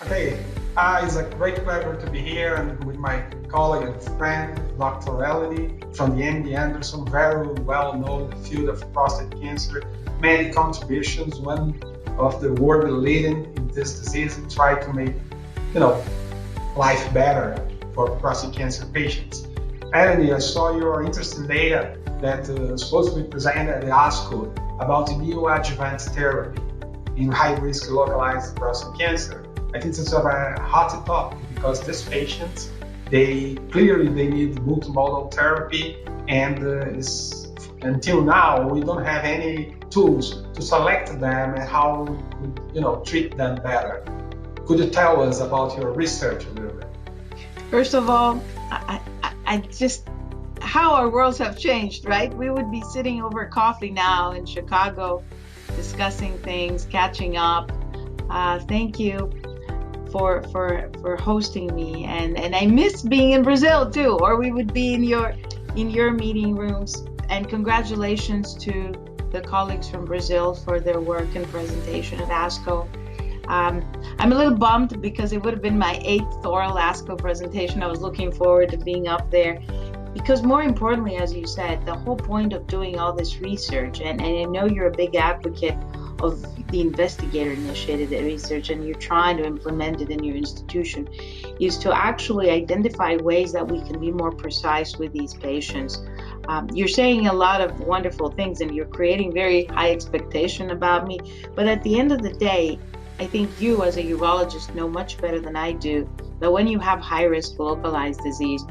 Okay, it's a great pleasure to be here and with my colleague and friend, Dr. Eleni from the MD Anderson, very well known in the field of prostate cancer, many contributions, one of the world leading in this disease and try to make, life better for prostate cancer patients. Eleni, I saw your interesting data that was supposed to be presented at the ASCO about neoadjuvant therapy in high-risk localized prostate cancer. I think it's a hot topic because these patients, they need multimodal therapy, and until now we don't have any tools to select them and how we could, treat them better. Could you tell us about your research a little bit? First of all, I just how our worlds have changed, right? We would be sitting over coffee now in Chicago, discussing things, catching up. Thank you for hosting me, and I miss being in Brazil too, or we would be in your meeting rooms. And congratulations to the colleagues from Brazil for their work and presentation at ASCO. I'm a little bummed because it would have been my 8th oral ASCO presentation. I was looking forward to being up there because, more importantly, as you said, the whole point of doing all this research, and I know you're a big advocate of the investigator-initiated research and you're trying to implement it in your institution, is to actually identify ways that we can be more precise with these patients. You're saying a lot of wonderful things and you're creating very high expectation about me, but at the end of the day, I think you as a urologist know much better than I do that when you have high-risk localized disease,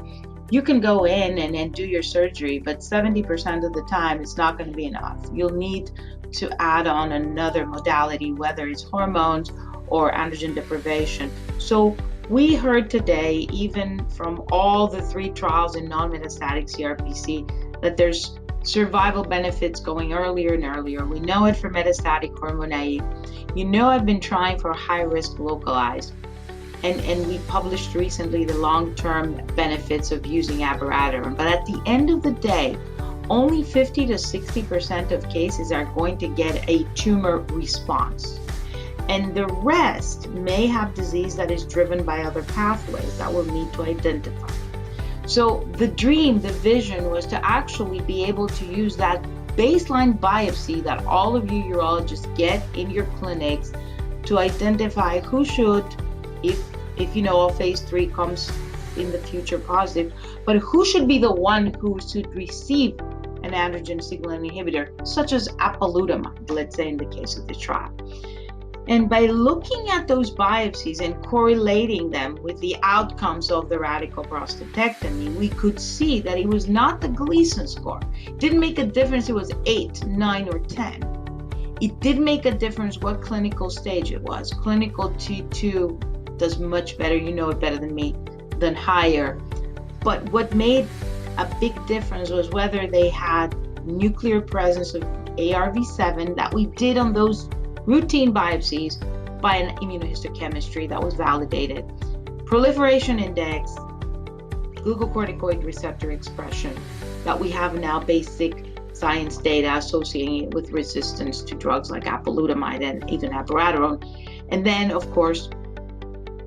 you can go in and do your surgery, but 70% of the time it's not going to be enough. You'll need to add on another modality, whether it's hormones or androgen deprivation. So we heard today, even from all the 3 trials in non-metastatic CRPC, that there's survival benefits going earlier and earlier. We know it for metastatic hormone naive. I've been trying for high-risk localized. And we published recently the long-term benefits of using abiraterona. But at the end of the day, only 50 to 60% of cases are going to get a tumor response. And the rest may have disease that is driven by other pathways that we'll need to identify. So the dream, the vision was to actually be able to use that baseline biopsy that all of you urologists get in your clinics to identify who should, if a phase 3 comes in the future positive, but who should be the one who should receive an androgen signaling inhibitor, such as apalutamide, let's say in the case of the trial. And by looking at those biopsies and correlating them with the outcomes of the radical prostatectomy, we could see that it was not the Gleason score. It didn't make a difference it was 8, 9, or 10. It did make a difference what clinical stage it was. Clinical T2 does much better, you know it better than me, than higher. But what made a big difference was whether they had nuclear presence of ARV7 that we did on those routine biopsies by an immunohistochemistry that was validated, proliferation index, glucocorticoid receptor expression that we have now basic science data associating it with resistance to drugs like apalutamide and even abiraterone. And then, of course,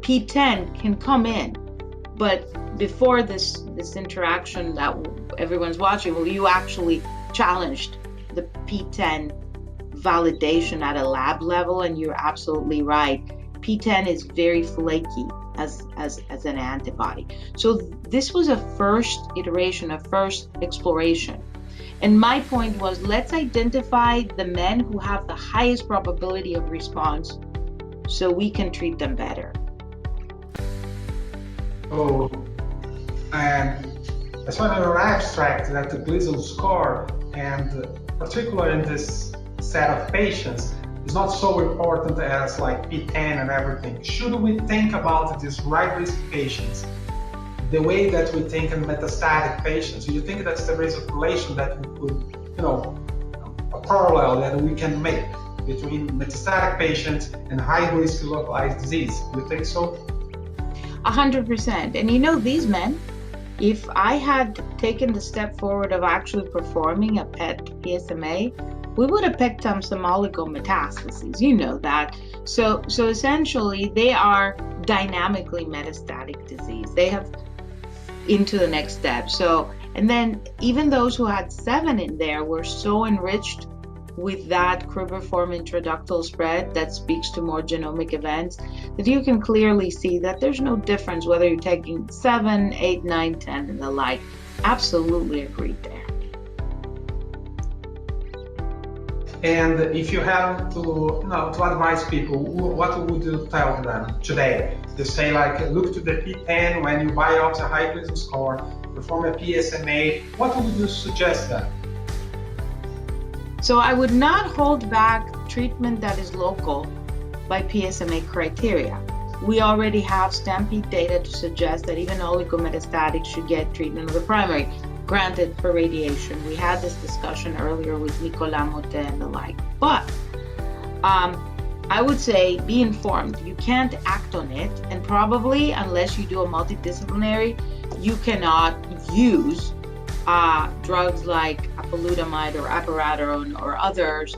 P10 can come in. But before this interaction that everyone's watching, well, you actually challenged the P10 validation at a lab level, and you're absolutely right. P10 is very flaky as an antibody. So this was a first iteration, a first exploration. And my point was, let's identify the men who have the highest probability of response so we can treat them better. Oh, and that's why in our abstract that the Gleason score, and particularly in this set of patients, is not so important as like P10 and everything. Should we think about these high-risk patients the way that we think in metastatic patients? Do you think that's the relation that we could, a parallel that we can make between metastatic patients and high-risk localized disease? Do you think so? 100%. And these men, if I had taken the step forward of actually performing a PET PSMA, we would have picked some oligometastases, you know that. So essentially they are dynamically metastatic disease. They have into the next step. So, and then even those who had 7 in there were so enriched with that cribriform intraductal spread that speaks to more genomic events that you can clearly see that there's no difference whether you're taking 7, 8, 9, 10 and the like. Absolutely agreed there. And if you have to advise people, what would you tell them today? To say like, look to the P10 when you biopsy a high risk score, perform a PSMA. What would you suggest them? So I would not hold back treatment that is local by PSMA criteria. We already have Stampede data to suggest that even oligometastatic should get treatment of the primary. Granted, for radiation. We had this discussion earlier with Nicolas Motet and the like. But I would say be informed. You can't act on it, and probably unless you do a multidisciplinary, you cannot use drugs like apalutamide or abiraterona or others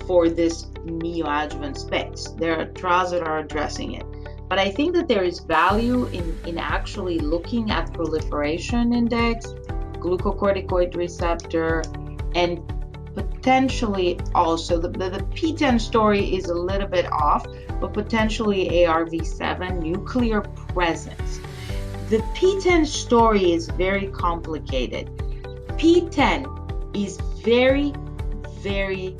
for this neoadjuvant space. There are trials that are addressing it. But I think that there is value in actually looking at proliferation index, glucocorticoid receptor, and potentially also the P10 story is a little bit off, but potentially ARV7 nuclear presence. The P10 story is very complicated. P10 is very, very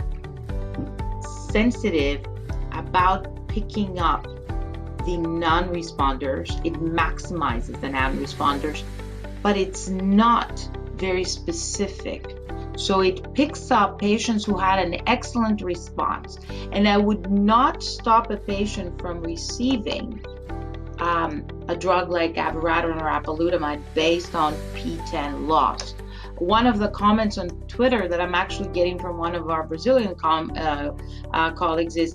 sensitive about picking up the non-responders. It maximizes the non-responders, but it's not very specific. So it picks up patients who had an excellent response. And I would not stop a patient from receiving a drug like abiraterone or apalutamide based on P10 loss. One of the comments on Twitter that I'm actually getting from one of our Brazilian colleagues is,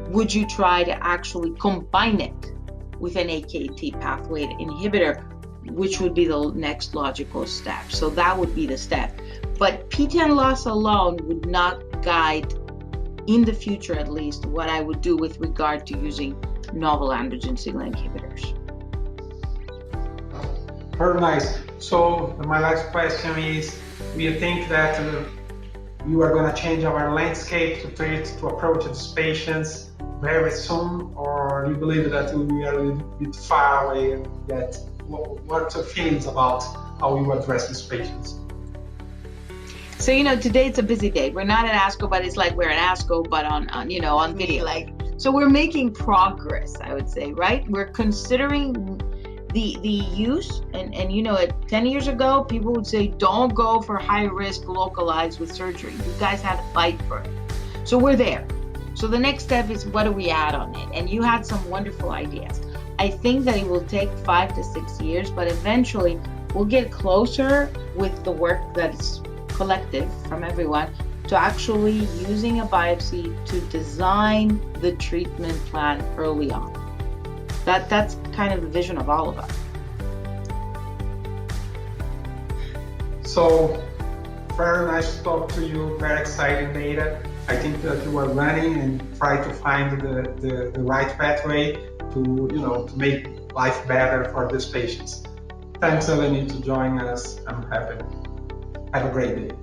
would you try to actually combine it with an AKT pathway inhibitor, which would be the next logical step. So that would be the step. But P10 loss alone would not guide, in the future at least, what I would do with regard to using novel androgen signaling inhibitors. Very nice. So my last question is, do you think that you are going to change our landscape to approach these patients very soon, or you believe that we are a little bit far away yet? What's your feelings about how you address these patients? So, today it's a busy day. We're not at ASCO, but it's like we're at ASCO, but on video. So we're making progress, I would say, right? We're considering the use, and 10 years ago, people would say, don't go for high risk localized with surgery. You guys had to fight for it. So we're there. So the next step is, what do we add on it? And you had some wonderful ideas. I think that it will take 5 to 6 years, but eventually we'll get closer with the work that is collective from everyone to actually using a biopsy to design the treatment plan early on. That's kind of the vision of all of us. So, very nice to talk to you, very exciting data. I think that you are running and try to find the right pathway to make life better for these patients. Thanks, Eleni, to join us. I'm happy. Have a great day.